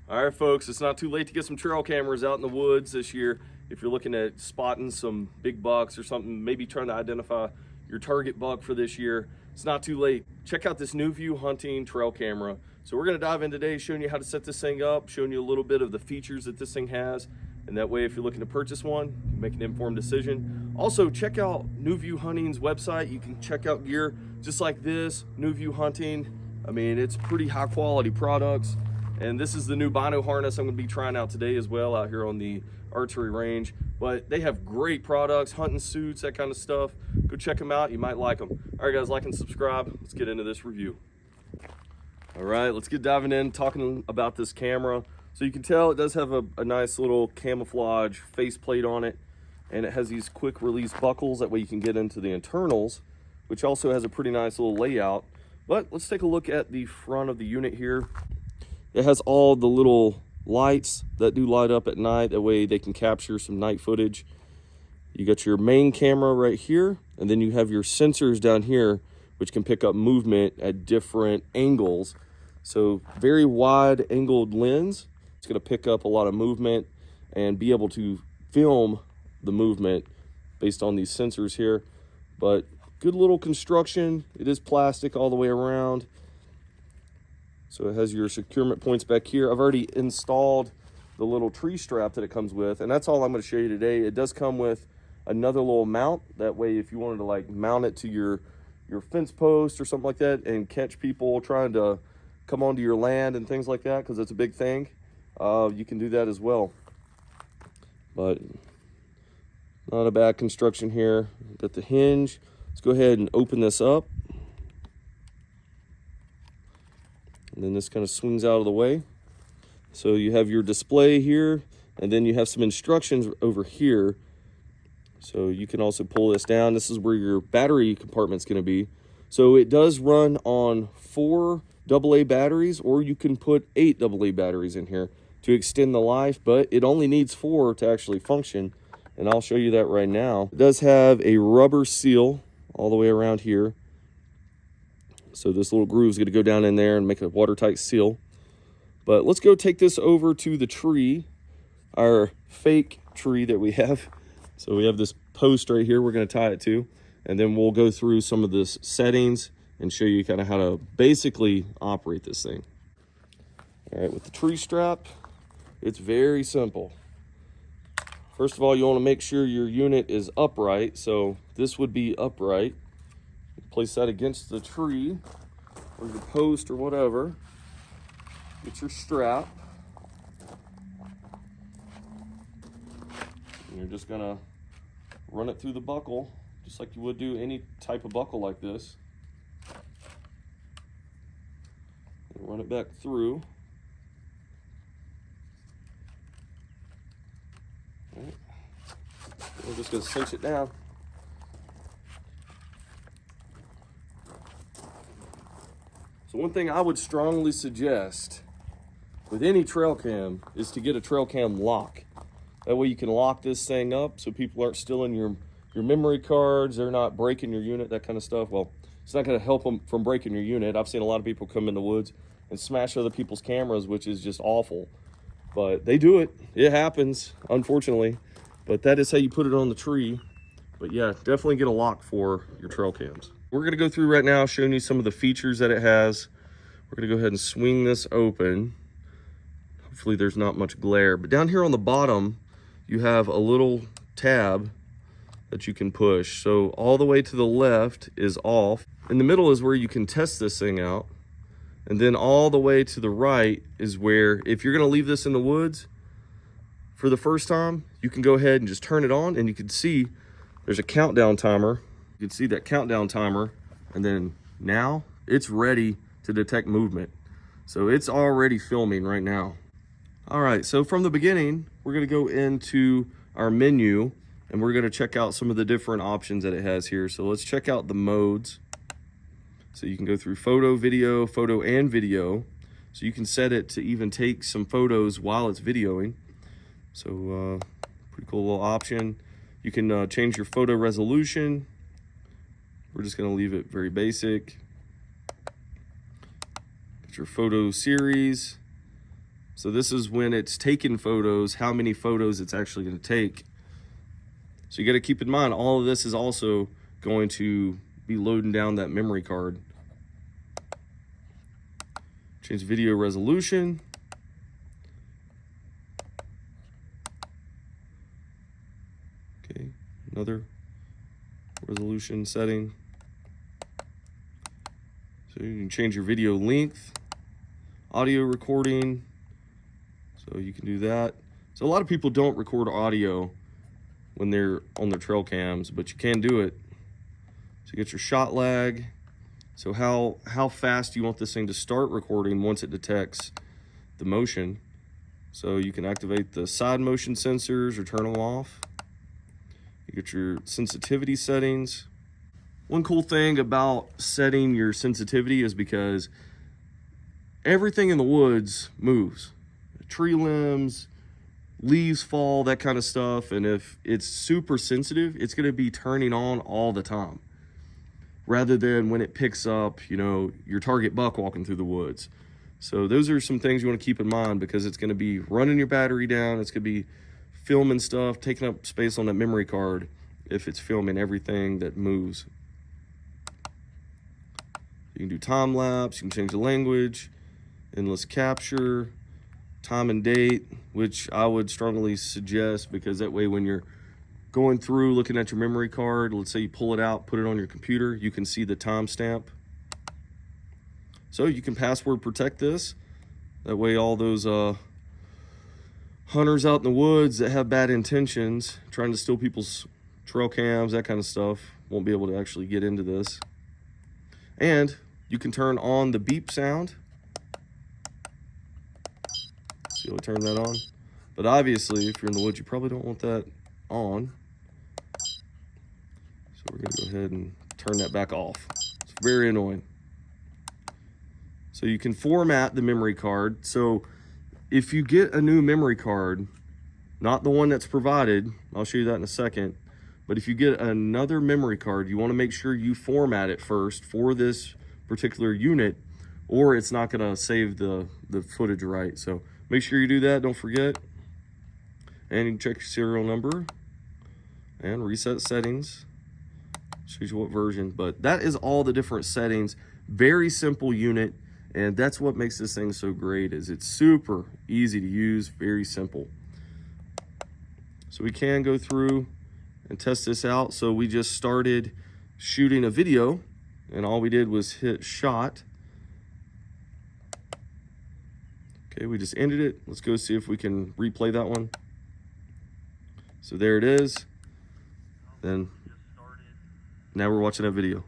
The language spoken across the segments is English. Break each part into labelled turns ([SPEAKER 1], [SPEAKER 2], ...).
[SPEAKER 1] All right, folks, it's not too late to get some trail cameras out in the woods this year. If you're looking at spotting some big bucks or something, maybe trying to identify your target buck for this year, it's not too late. Check out this NuView Hunting trail camera. So we're gonna dive in today showing you how to set this thing up, showing you a little bit of the features that this thing has. And that way, if you're looking to purchase one, you can make an informed decision. Also, check out NuView Hunting's website. You can check out gear just like this, NuView Hunting. I mean, it's pretty high quality products. And this is the new Bino harness I'm gonna be trying out today as well out here on the archery range. But they have great products, hunting suits, that kind of stuff. Go check them out, you might like them. All right guys, like and subscribe. Let's get into this review. All right, let's get diving in, talking about this camera. So you can tell it does have a nice little camouflage faceplate on it. And it has these quick release buckles, that way you can get into the internals, which also has a pretty nice little layout. But let's take a look at the front of the unit here. It has all the little lights that do light up at night. That way they can capture some night footage. You got your main camera right here, and then you have your sensors down here, which can pick up movement at different angles. So very wide angled lens. It's gonna pick up a lot of movement and be able to film the movement based on these sensors here. But good little construction. It is plastic all the way around. So it has your securement points back here. I've already installed the little tree strap that it comes with, and that's all I'm going to show you today. It does come with another little mount. That way, if you wanted to like mount it to your fence post or something like that and catch people trying to come onto your land and things like that, because it's a big thing, you can do that as well. But not a bad construction here. Got the hinge. Let's go ahead and open this up. And then this kind of swings out of the way. So you have your display here, and then you have some instructions over here. So you can also pull this down. This is where your battery compartment's gonna be. So it does run on 4 AA batteries, or you can put 8 AA batteries in here to extend the life, but it only needs 4 to actually function. And I'll show you that right now. It does have a rubber seal all the way around here. So this little groove is going to go down in there and make a watertight seal. But let's go take this over to the tree, our fake tree that we have. So we have this post right here we're going to tie it to. And then we'll go through some of the settings and show you kind of how to basically operate this thing. All right, with the tree strap, it's very simple. First of all, you want to make sure your unit is upright. So this would be upright. Place that against the tree or your post or whatever. Get your strap. And you're just gonna run it through the buckle, just like you would do any type of buckle like this. And run it back through. All right. We're just gonna cinch it down. So one thing I would strongly suggest with any trail cam is to get a trail cam lock. That way you can lock this thing up so people aren't stealing your memory cards, they're not breaking your unit, that kind of stuff. Well, it's not gonna help them from breaking your unit. I've seen a lot of people come in the woods and smash other people's cameras, which is just awful. But they do it, it happens, unfortunately. But that is how you put it on the tree. But yeah, definitely get a lock for your trail cams. We're gonna go through right now showing you some of the features that it has. We're gonna go ahead and swing this open. Hopefully there's not much glare, but down here on the bottom, you have a little tab that you can push. So all the way to the left is off. In the middle is where you can test this thing out. And then all the way to the right is where, if you're gonna leave this in the woods for the first time, you can go ahead and just turn it on, and you can see there's a countdown timer. You can see that countdown timer, and then now it's ready to detect movement. So it's already filming right now. All right, so from the beginning, we're gonna go into our menu, and we're gonna check out some of the different options that it has here. So let's check out the modes. So you can go through photo, and video. So you can set it to even take some photos while it's videoing. So pretty cool little option. You can change your photo resolution. We're just gonna leave it very basic. Get your photo series. So this is when it's taking photos, how many photos it's actually going to take. So you got to keep in mind, all of this is also going to be loading down that memory card. Change video resolution. Okay, another resolution setting. So you can change your video length, audio recording. So you can do that. So a lot of people don't record audio when they're on their trail cams, but you can do it. So you get your shot lag. So how fast you want this thing to start recording once it detects the motion. So you can activate the side motion sensors or turn them off. You get your sensitivity settings. One cool thing about setting your sensitivity is because everything in the woods moves. Tree limbs, leaves fall, that kind of stuff. And if it's super sensitive, it's going to be turning on all the time, rather than when it picks up, you know, your target buck walking through the woods. So those are some things you want to keep in mind, because it's going to be running your battery down. It's going to be filming stuff, taking up space on that memory card if it's filming everything that moves. You can do time lapse, you can change the language, endless capture, time and date, which I would strongly suggest, because that way when you're going through looking at your memory card, let's say you pull it out, put it on your computer, you can see the timestamp. So you can password protect this. That way all those hunters out in the woods that have bad intentions, trying to steal people's trail cams, that kind of stuff, won't be able to actually get into this. And you can turn on the beep sound. So you'll turn that on. But obviously, if you're in the woods, you probably don't want that on. So we're gonna go ahead and turn that back off. It's very annoying. So you can format the memory card. So if you get a new memory card, not the one that's provided, I'll show you that in a second, but if you get another memory card, you want to make sure you format it first for this particular unit, or it's not going to save the footage right. So make sure you do that, don't forget. And you can check your serial number and reset settings. Shows you what version, but that is all the different settings. Very simple unit, and that's what makes this thing so great, is it's super easy to use, very simple. So we can go through and test this out. So we just started shooting a video, and all we did was hit shot. Okay, we just ended it. Let's go see if we can replay that one. So there it is. Then now we're watching that video.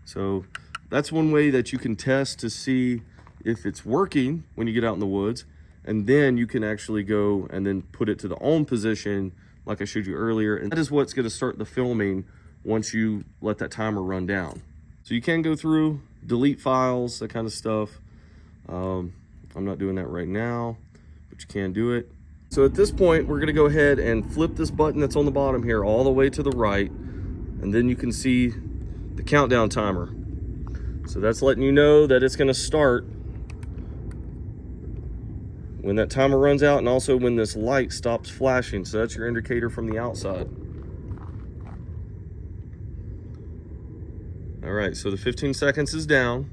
[SPEAKER 1] So that's one way that you can test to see if it's working when you get out in the woods. And then you can actually go and then put it to the on position like I showed you earlier. And that is what's going to start the filming once you let that timer run down. So you can go through, delete files, that kind of stuff. I'm not doing that right now, but you can do it. So at this point, we're going to go ahead and flip this button that's on the bottom here all the way to the right. And then you can see the countdown timer. So that's letting you know that it's going to start when that timer runs out, and also when this light stops flashing. So that's your indicator from the outside. All right, so the 15 seconds is down.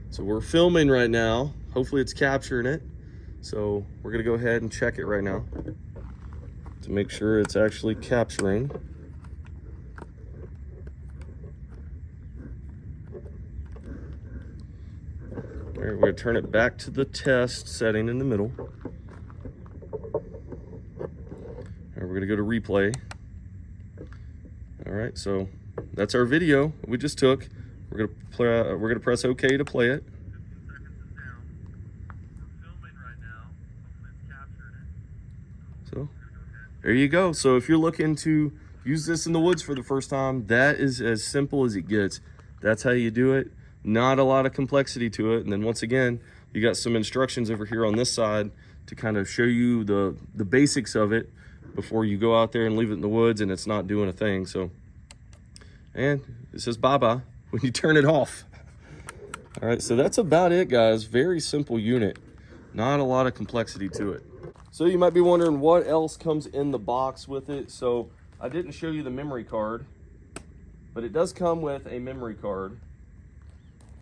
[SPEAKER 1] So we're filming right now. Hopefully it's capturing it. So we're gonna go ahead and check it right now to make sure it's actually capturing. All right, we're gonna turn it back to the test setting in the middle. And we're gonna go to replay. All right, so that's our video we just took. We're gonna press OK to play it. 15 seconds is down. We're filming right now. Hopefully it's capturing it. So there you go. So if you're looking to use this in the woods for the first time, that is as simple as it gets. That's how you do it. Not a lot of complexity to it. And then once again, you got some instructions over here on this side to kind of show you the basics of it before you go out there and leave it in the woods and it's not doing a thing. So, and it says bye-bye when you turn it off. All right, so that's about it, guys. Very simple unit. Not a lot of complexity to it. So you might be wondering what else comes in the box with it. So I didn't show you the memory card, but it does come with a memory card,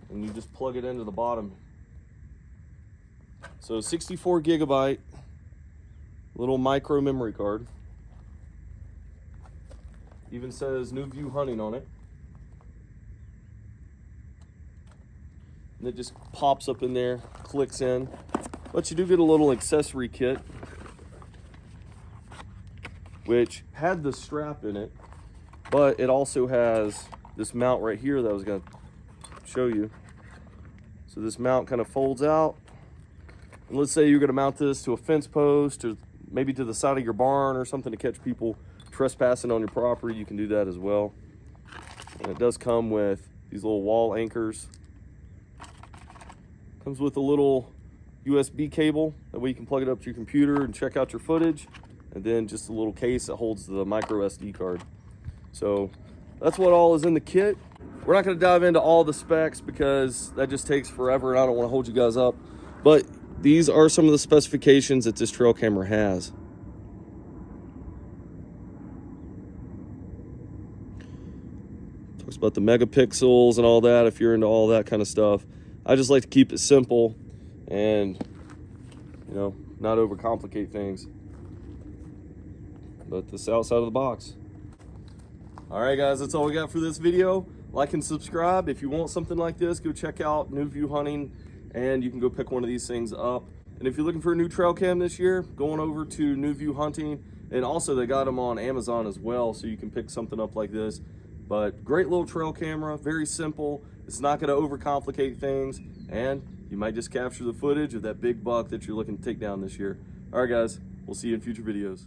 [SPEAKER 1] and you just plug it into the bottom. So 64 gigabyte, little micro memory card. Even says New View Hunting on it. And it just pops up in there, clicks in. But you do get a little accessory kit, which had the strap in it, but it also has this mount right here that I was gonna show you. So this mount kind of folds out. And let's say you're gonna mount this to a fence post or maybe to the side of your barn or something to catch people trespassing on your property. You can do that as well. And it does come with these little wall anchors. Comes with a little USB cable, that way you can plug it up to your computer and check out your footage, and then just a little case that holds the micro SD card. So that's what all is in the kit. We're not going to dive into all the specs because that just takes forever and I don't want to hold you guys up, but these are some of the specifications that this trail camera has. Talks about the megapixels and all that if you're into all that kind of stuff. I just like to keep it simple and, you know, not overcomplicate things. But this outside of the box. All right, guys, that's all we got for this video. Like and subscribe. If you want something like this, go check out New View Hunting, and you can go pick one of these things up. And if you're looking for a new trail cam this year, going over to New View Hunting, and also they got them on Amazon as well, so you can pick something up like this. But great little trail camera, very simple. It's not going to overcomplicate things, and you might just capture the footage of that big buck that you're looking to take down this year. All right, guys, we'll see you in future videos.